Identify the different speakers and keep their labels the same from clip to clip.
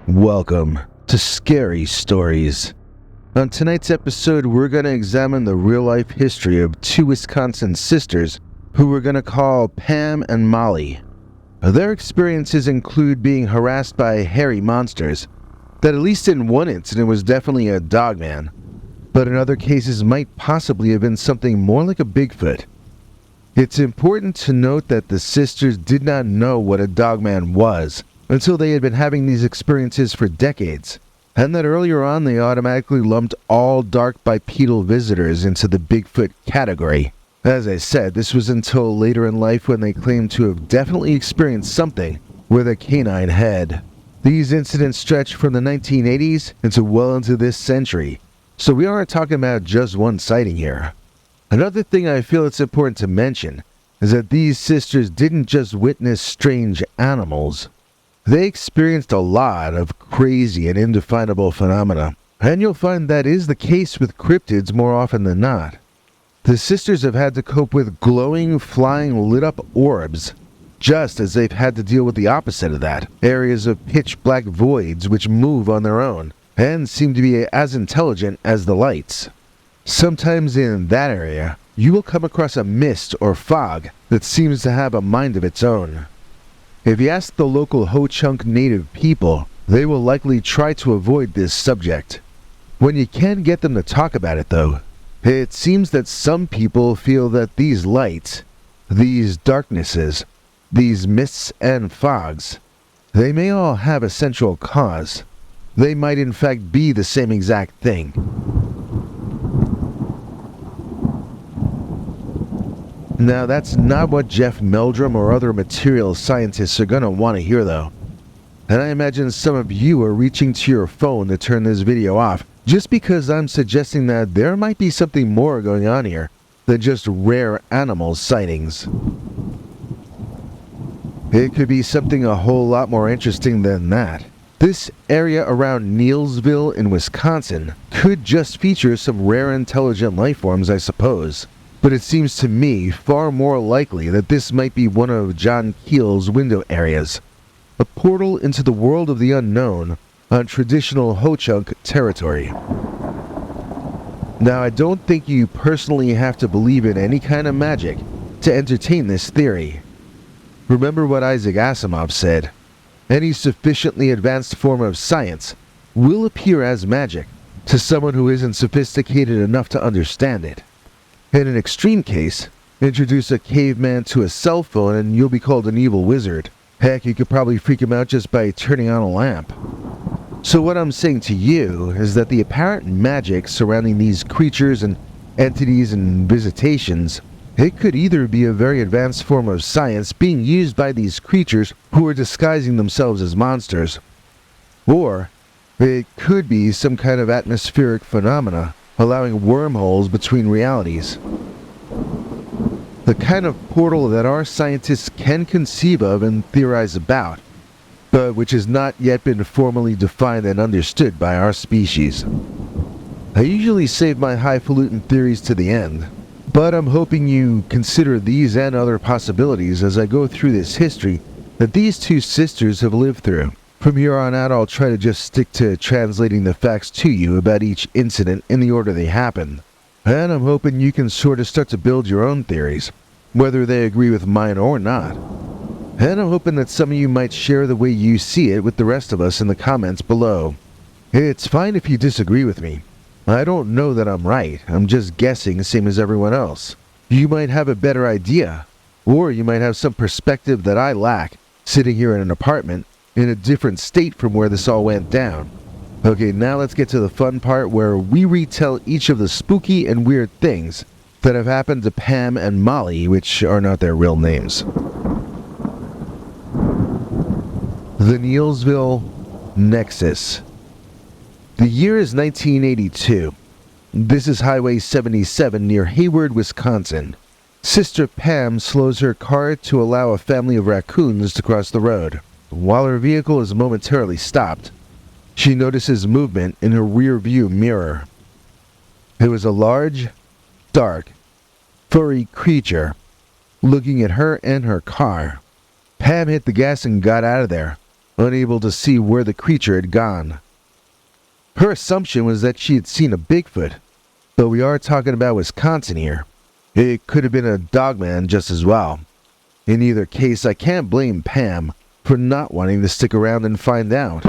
Speaker 1: Welcome to Scary Stories. On tonight's episode, we're going to examine the real-life history of two Wisconsin sisters who we're going to call Pam and Molly. Their experiences include being harassed by hairy monsters that, at least in one incident, was definitely a Dogman, but in other cases might possibly have been something more like a Bigfoot. It's important to note that the sisters did not know what a Dogman was until they had been having these experiences for decades, and that earlier on they automatically lumped all dark bipedal visitors into the Bigfoot category. As I said, this was until later in life when they claimed to have definitely experienced something with a canine head. These incidents stretch from the 1980s into well into this century, so we aren't talking about just one sighting here. Another thing I feel it's important to mention is that these sisters didn't just witness strange animals. They experienced a lot of crazy and indefinable phenomena, and you'll find that is the case with cryptids more often than not. The sisters have had to cope with glowing, flying, lit-up orbs, just as they've had to deal with the opposite of that, areas of pitch-black voids which move on their own, and seem to be as intelligent as the lights. Sometimes in that area, you will come across a mist or fog that seems to have a mind of its own. If you ask the local Ho-Chunk native people, they will likely try to avoid this subject. When you can get them to talk about it though, it seems that some people feel that these lights, these darknesses, these mists and fogs, they may all have a central cause. They might in fact be the same exact thing. Now that's not what Jeff Meldrum or other materials scientists are going to want to hear though. And I imagine some of you are reaching to your phone to turn this video off just because I'm suggesting that there might be something more going on here than just rare animal sightings. It could be something a whole lot more interesting than that. This area around Neillsville in Wisconsin could just feature some rare intelligent life forms, I suppose. But it seems to me far more likely that this might be one of John Keel's window areas, a portal into the world of the unknown on traditional Ho-Chunk territory. Now, I don't think you personally have to believe in any kind of magic to entertain this theory. Remember what Isaac Asimov said, any sufficiently advanced form of science will appear as magic to someone who isn't sophisticated enough to understand it. In an extreme case, introduce a caveman to a cell phone and you'll be called an evil wizard. Heck, you could probably freak him out just by turning on a lamp. So what I'm saying to you is that the apparent magic surrounding these creatures and entities and visitations, it could either be a very advanced form of science being used by these creatures who are disguising themselves as monsters, or it could be some kind of atmospheric phenomena allowing wormholes between realities. The kind of portal that our scientists can conceive of and theorize about, but which has not yet been formally defined and understood by our species. I usually save my highfalutin theories to the end, but I'm hoping you consider these and other possibilities as I go through this history that these two sisters have lived through. From here on out, I'll try to just stick to translating the facts to you about each incident in the order they happened. And I'm hoping you can sort of start to build your own theories, whether they agree with mine or not. And I'm hoping that some of you might share the way you see it with the rest of us in the comments below. It's fine if you disagree with me. I don't know that I'm right, I'm just guessing same as everyone else. You might have a better idea, or you might have some perspective that I lack, sitting here in an apartment, in a different state from where this all went down. Okay, now let's get to the fun part where we retell each of the spooky and weird things that have happened to Pam and Molly, which are not their real names. The Neillsville Nexus. The year is 1982. This is Highway 77 near Hayward, Wisconsin. Sister Pam slows her car to allow a family of raccoons to cross the road. While her vehicle is momentarily stopped, she notices movement in her rear view mirror. It was a large, dark, furry creature looking at her and her car. Pam hit the gas and got out of there, unable to see where the creature had gone. Her assumption was that she had seen a Bigfoot, but we are talking about Wisconsin here. It could have been a Dogman just as well. In either case, I can't blame Pam for not wanting to stick around and find out.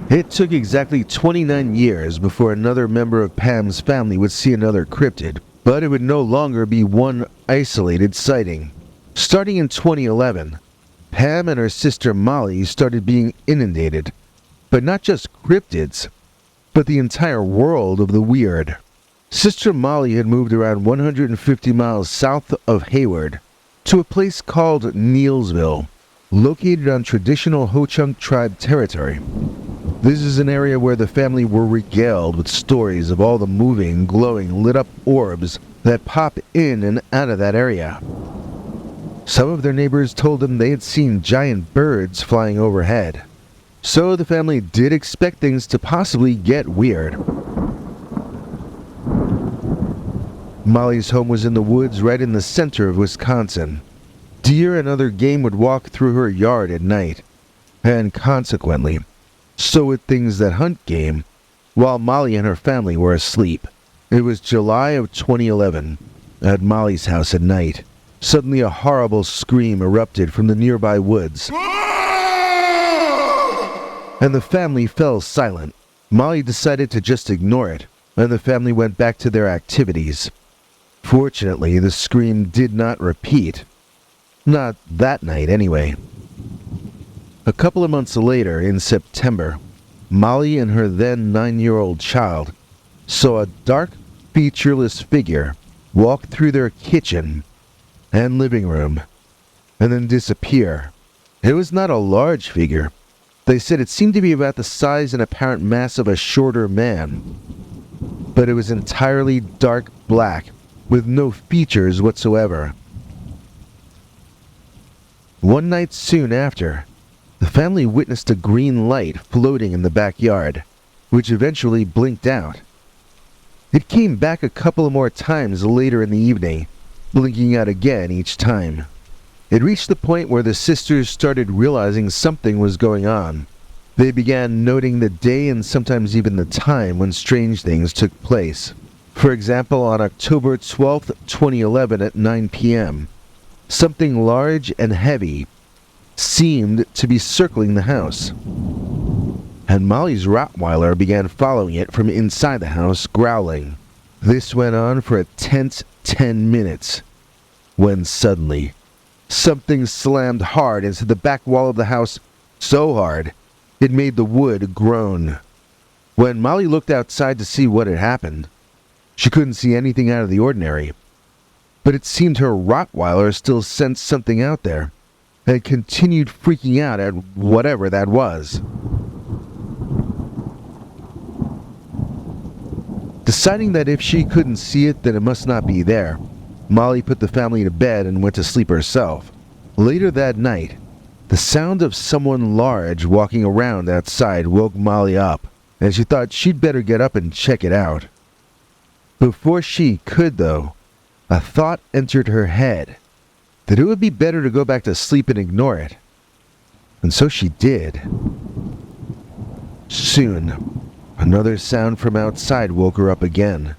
Speaker 1: It took exactly 29 years before another member of Pam's family would see another cryptid, but it would no longer be one isolated sighting. Starting in 2011, Pam and her sister Molly started being inundated, but not just cryptids, but the entire world of the weird. Sister Molly had moved around 150 miles south of Hayward to a place called Neillsville, located on traditional Ho-Chunk tribe territory. This is an area where the family were regaled with stories of all the moving, glowing, lit-up orbs that pop in and out of that area. Some of their neighbors told them they had seen giant birds flying overhead, so the family did expect things to possibly get weird. Molly's home was in the woods right in the center of Wisconsin. Deer and other game would walk through her yard at night, and consequently, so would things that hunt game, while Molly and her family were asleep. It was July of 2011. At Molly's house at night, suddenly a horrible scream erupted from the nearby woods, and the family fell silent. Molly decided to just ignore it, and the family went back to their activities. Fortunately, the scream did not repeat. Not that night, anyway. A couple of months later, in September, Molly and her then 9-year-old child saw a dark, featureless figure walk through their kitchen and living room, and then disappear. It was not a large figure. They said it seemed to be about the size and apparent mass of a shorter man, but it was entirely dark black, with no features whatsoever. One night soon after, the family witnessed a green light floating in the backyard, which eventually blinked out. It came back a couple more times later in the evening, blinking out again each time. It reached the point where the sisters started realizing something was going on. They began noting the day and sometimes even the time when strange things took place. For example, on October 12th, 2011 at 9 p.m., something large and heavy seemed to be circling the house, and Molly's Rottweiler began following it from inside the house, growling. This went on for a tense 10 minutes, when suddenly, something slammed hard into the back wall of the house, so hard, it made the wood groan. When Molly looked outside to see what had happened, she couldn't see anything out of the ordinary, but it seemed her Rottweiler still sensed something out there, and continued freaking out at whatever that was. Deciding that if she couldn't see it, then it must not be there, Molly put the family to bed and went to sleep herself. Later that night, the sound of someone large walking around outside woke Molly up, and she thought she'd better get up and check it out. Before she could, though, a thought entered her head that it would be better to go back to sleep and ignore it. And so she did. Soon, another sound from outside woke her up again.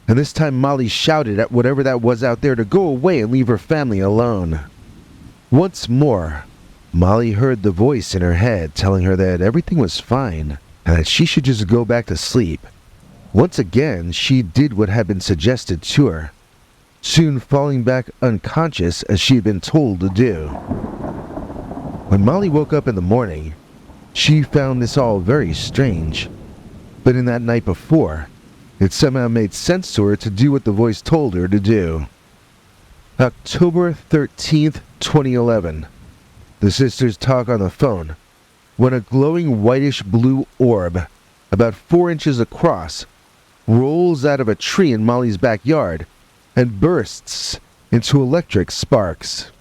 Speaker 1: And this time Molly shouted at whatever that was out there to go away and leave her family alone. Once more, Molly heard the voice in her head telling her that everything was fine and that she should just go back to sleep. Once again, she did what had been suggested to her, soon falling back unconscious as she had been told to do. When Molly woke up in the morning, she found this all very strange, but in that night before, it somehow made sense to her to do what the voice told her to do. October 13th, 2011. The sisters talk on the phone when a glowing whitish blue orb, about 4 inches across, rolls out of a tree in Molly's backyard and bursts into electric sparks.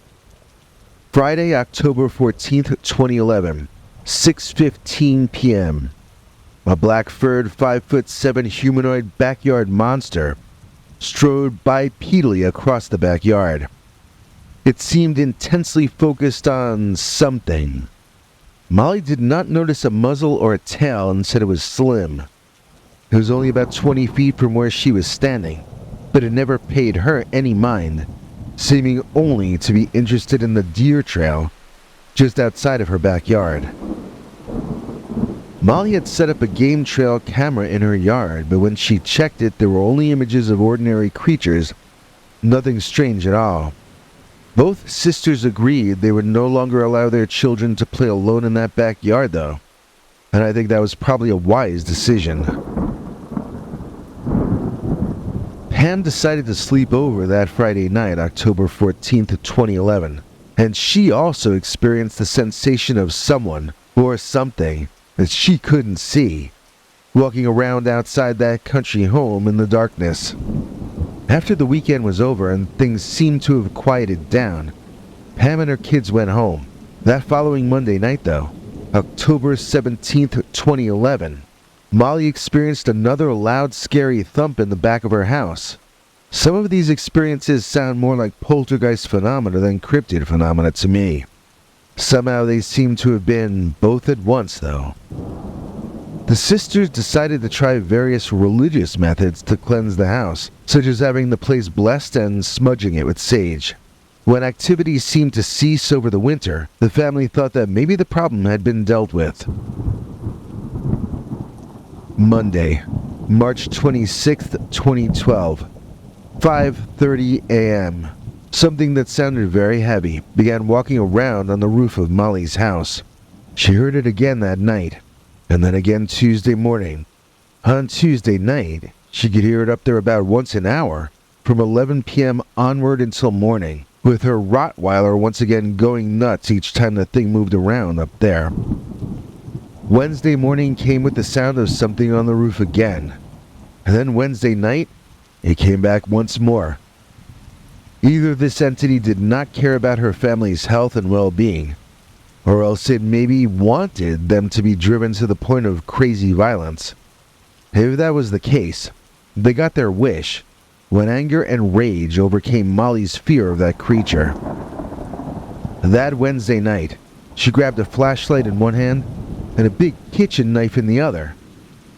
Speaker 1: Friday, October 14th, 2011, 6:15 p.m. A black-furred 5'7" humanoid backyard monster strode bipedally across the backyard. It seemed intensely focused on something. Molly did not notice a muzzle or a tail and said it was slim. It was only about 20 feet from where she was standing, but it never paid her any mind, seeming only to be interested in the deer trail just outside of her backyard. Molly had set up a game trail camera in her yard, but when she checked it, there were only images of ordinary creatures, nothing strange at all. Both sisters agreed they would no longer allow their children to play alone in that backyard, though, and I think that was probably a wise decision. Pam decided to sleep over that Friday night, October 14th, 2011, and she also experienced the sensation of someone or something that she couldn't see walking around outside that country home in the darkness. After the weekend was over and things seemed to have quieted down, Pam and her kids went home. That following Monday night, though, October 17th, 2011, Molly experienced another loud, scary thump in the back of her house. Some of these experiences sound more like poltergeist phenomena than cryptid phenomena to me. Somehow they seem to have been both at once, though. The sisters decided to try various religious methods to cleanse the house, such as having the place blessed and smudging it with sage. When activities seemed to cease over the winter, the family thought that maybe the problem had been dealt with. Monday, March 26th, 2012, 5:30 a.m. Something that sounded very heavy began walking around on the roof of Molly's house. She heard it again that night, and then again Tuesday morning. On Tuesday night, she could hear it up there about once an hour, from 11 p.m. onward until morning, with her Rottweiler once again going nuts each time the thing moved around up there. Wednesday morning came with the sound of something on the roof again, and then Wednesday night, it came back once more. Either this entity did not care about her family's health and well-being, or else it maybe wanted them to be driven to the point of crazy violence. If that was the case, they got their wish when anger and rage overcame Molly's fear of that creature. That Wednesday night, she grabbed a flashlight in one hand and a big kitchen knife in the other,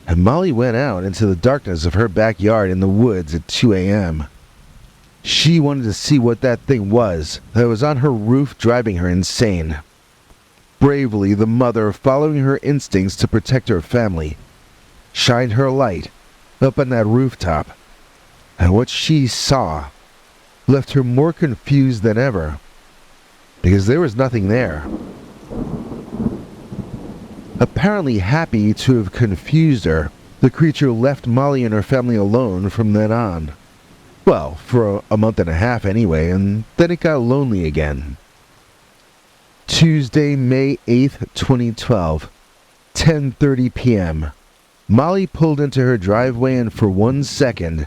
Speaker 1: and Molly went out into the darkness of her backyard in the woods at 2 a.m. She wanted to see what that thing was that was on her roof driving her insane. Bravely, the mother, following her instincts to protect her family, shined her light up on that rooftop, and what she saw left her more confused than ever, because there was nothing there. Apparently happy to have confused her, the creature left Molly and her family alone from then on. Well, for a month and a half anyway, and then it got lonely again. Tuesday, May 8th, 2012, 10:30 p.m. Molly pulled into her driveway, and for 1 second,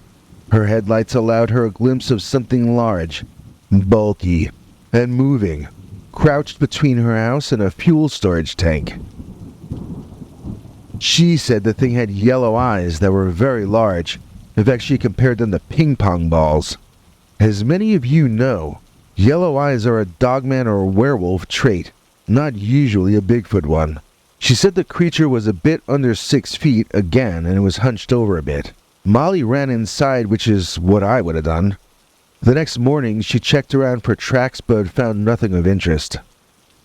Speaker 1: her headlights allowed her a glimpse of something large, bulky, and moving, crouched between her house and a fuel storage tank. She said the thing had yellow eyes that were very large. In fact, she compared them to ping pong balls. As many of you know, yellow eyes are a Dogman or a werewolf trait, not usually a Bigfoot one. She said the creature was a bit under 6 feet again, and it was hunched over a bit. Molly ran inside, which is what I would have done. The next morning, she checked around for tracks but found nothing of interest.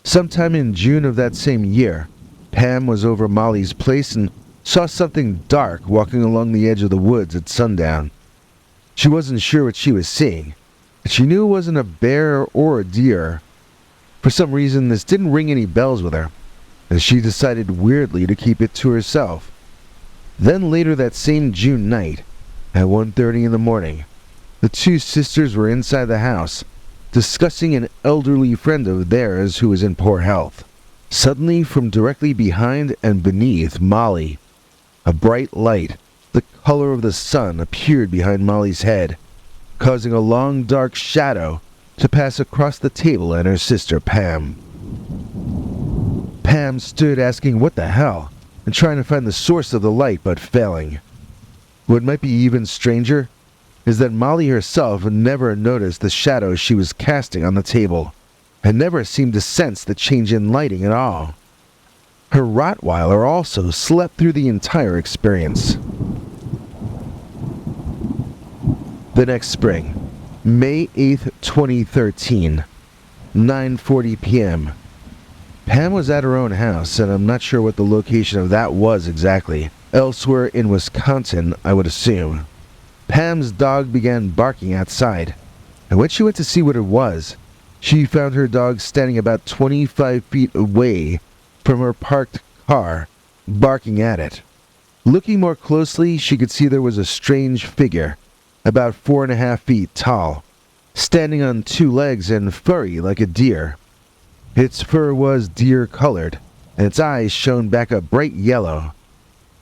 Speaker 1: Sometime in June of that same year, Pam was over Molly's place and saw something dark walking along the edge of the woods at sundown. She wasn't sure what she was seeing, but she knew it wasn't a bear or a deer. For some reason, this didn't ring any bells with her, and she decided weirdly to keep it to herself. Then later that same June night, at 1:30 in the morning, the two sisters were inside the house, discussing an elderly friend of theirs who was in poor health. Suddenly, from directly behind and beneath Molly, a bright light, the color of the sun, appeared behind Molly's head, causing a long dark shadow to pass across the table and her sister Pam. Pam stood asking what the hell, and trying to find the source of the light, but failing. What might be even stranger, is that Molly herself never noticed the shadows she was casting on the table, and never seemed to sense the change in lighting at all. Her Rottweiler also slept through the entire experience. The next spring, May 8th, 2013, 9:40 p.m. Pam was at her own house, and I'm not sure what the location of that was exactly. Elsewhere in Wisconsin, I would assume. Pam's dog began barking outside, and when she went to see what it was, she found her dog standing about 25 feet away from her parked car, barking at it. Looking more closely, she could see there was a strange figure, about 4.5 feet tall, standing on 2 legs and furry like a deer. Its fur was deer-colored, and its eyes shone back a bright yellow.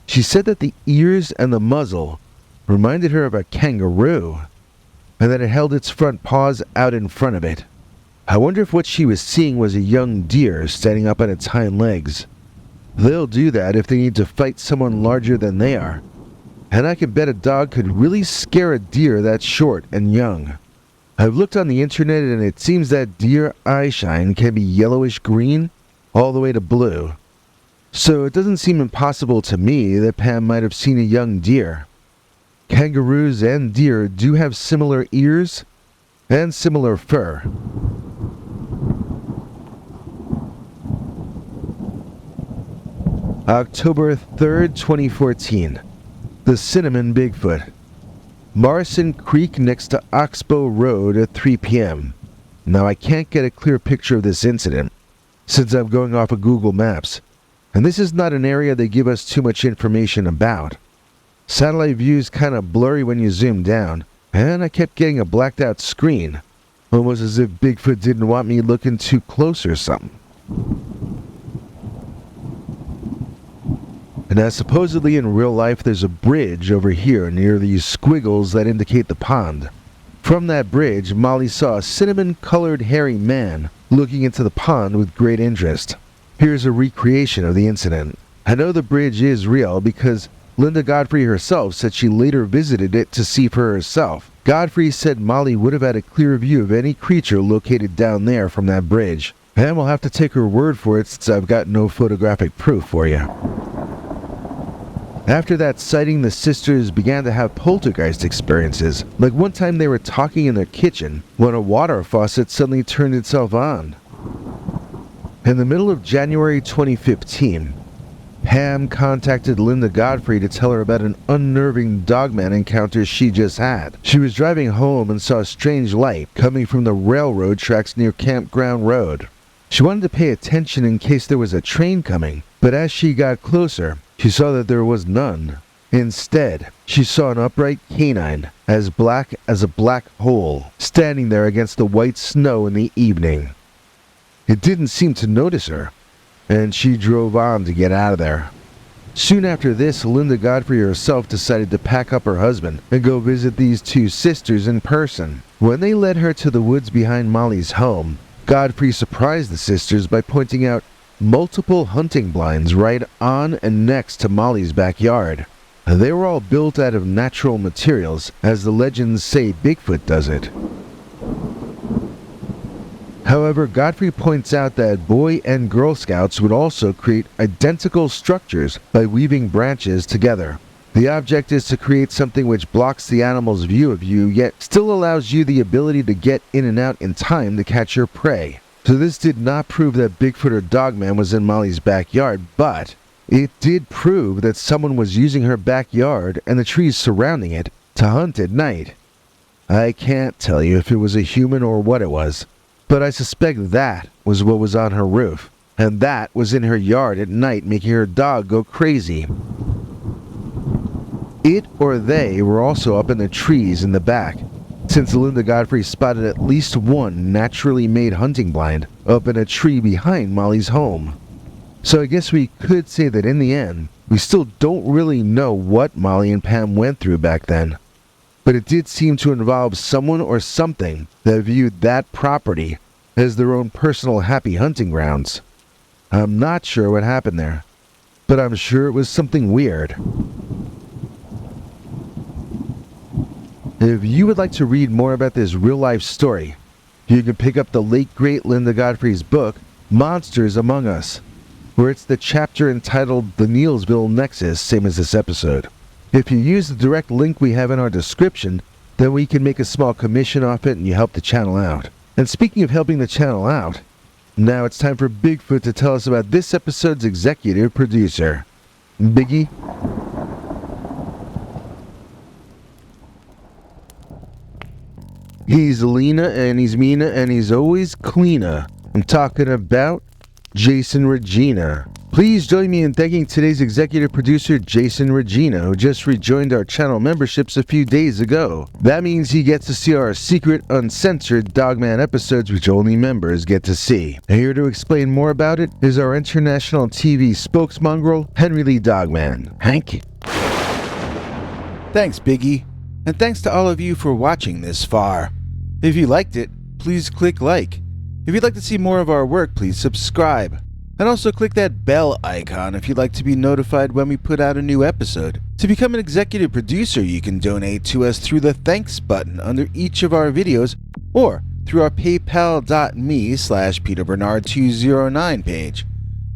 Speaker 1: She said that the ears and the muzzle reminded her of a kangaroo, and that it held its front paws out in front of it. I wonder if what she was seeing was a young deer standing up on its hind legs. They'll do that if they need to fight someone larger than they are, and I can bet a dog could really scare a deer that short and young. I've looked on the internet and it seems that deer eyeshine can be yellowish green all the way to blue. So it doesn't seem impossible to me that Pam might have seen a young deer. Kangaroos and deer do have similar ears and similar fur. October 3rd, 2014. The Cinnamon Bigfoot. Morrison Creek next to Oxbow Road at 3 p.m. Now I can't get a clear picture of this incident, since I'm going off of Google Maps, and this is not an area they give us too much information about. Satellite view's kinda blurry when you zoom down, and I kept getting a blacked out screen, almost as if Bigfoot didn't want me looking too close or something. Now supposedly in real life there's a bridge over here near these squiggles that indicate the pond. From that bridge, Molly saw a cinnamon-colored hairy man looking into the pond with great interest. Here's a recreation of the incident. I know the bridge is real because Linda Godfrey herself said she later visited it to see for herself. Godfrey said Molly would have had a clear view of any creature located down there from that bridge. And we'll have to take her word for it since I've got no photographic proof for you. After that sighting, the sisters began to have poltergeist experiences. Like one time they were talking in their kitchen when a water faucet suddenly turned itself on. In the middle of January 2015, Pam contacted Linda Godfrey to tell her about an unnerving Dogman encounter she just had. She was driving home and saw a strange light coming from the railroad tracks near Campground Road. She wanted to pay attention in case there was a train coming, but as she got closer, she saw that there was none. Instead, she saw an upright canine, as black as a black hole, standing there against the white snow in the evening. It didn't seem to notice her, and she drove on to get out of there. Soon after this, Linda Godfrey herself decided to pack up her husband and go visit these two sisters in person. When they led her to the woods behind Molly's home, Godfrey surprised the sisters by pointing out multiple hunting blinds right on and next to Molly's backyard. They were all built out of natural materials, as the legends say Bigfoot does it. However, Godfrey points out that Boy and Girl Scouts would also create identical structures by weaving branches together. The object is to create something which blocks the animal's view of you, yet still allows you the ability to get in and out in time to catch your prey. So this did not prove that Bigfoot or Dogman was in Molly's backyard, but it did prove that someone was using her backyard and the trees surrounding it to hunt at night. I can't tell you if it was a human or what it was, but I suspect that was what was on her roof, and that was in her yard at night making her dog go crazy. It or they were also up in the trees in the back, since Linda Godfrey spotted at least one naturally made hunting blind up in a tree behind Molly's home. So I guess we could say that in the end, we still don't really know what Molly and Pam went through back then. But it did seem to involve someone or something that viewed that property as their own personal happy hunting grounds. I'm not sure what happened there, but I'm sure it was something weird. If you would like to read more about this real-life story, you can pick up the late great Linda Godfrey's book, Monsters Among Us, where it's the chapter entitled The Neillsville Nexus, same as this episode. If you use the direct link we have in our description, then we can make a small commission off it and you help the channel out. And speaking of helping the channel out, now it's time for Bigfoot to tell us about this episode's executive producer. Biggie? He's Lena and he's Mina and he's always cleaner. I'm talking about Jason Regina. Please join me in thanking today's executive producer, Jason Regina, who just rejoined our channel memberships a few days ago. That means he gets to see our secret, uncensored Dogman episodes which only members get to see. And here to explain more about it is our international TV spokesmongrel, Henry Lee Dogman. Hank?
Speaker 2: Thanks, Biggie. And thanks to all of you for watching this far. If you liked it, please click like. If you'd like to see more of our work, please subscribe. And also click that bell icon if you'd like to be notified when we put out a new episode. To become an executive producer, you can donate to us through the thanks button under each of our videos or through our paypal.me/PeterBernard209 page.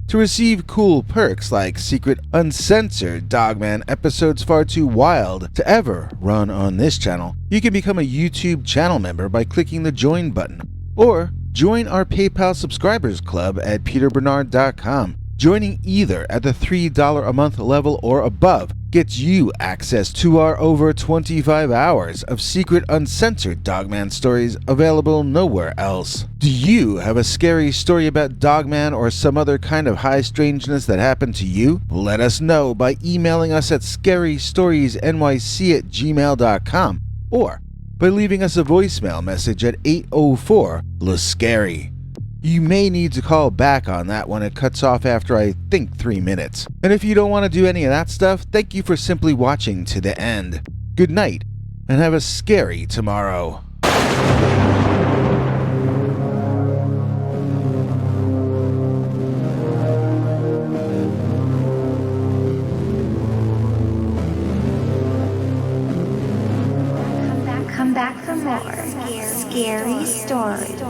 Speaker 2: To receive cool perks like secret uncensored Dogman episodes far too wild to ever run on this channel, you can become a YouTube channel member by clicking the join button or join our PayPal subscribers club at peterbernard.com. Joining either at the $3 a month level or above gets you access to our over 25 hours of secret uncensored Dogman stories available nowhere else. Do you have a scary story about Dogman or some other kind of high strangeness that happened to you? Let us know by emailing us at scarystoriesnyc@gmail.com or by leaving us a voicemail message at 804-LA-SCARY. You may need to call back on that when it cuts off after I think 3 minutes. And if you don't want to do any of that stuff, thank you for simply watching to the end. Good night, and have a scary tomorrow.
Speaker 3: Come back for more scary stories.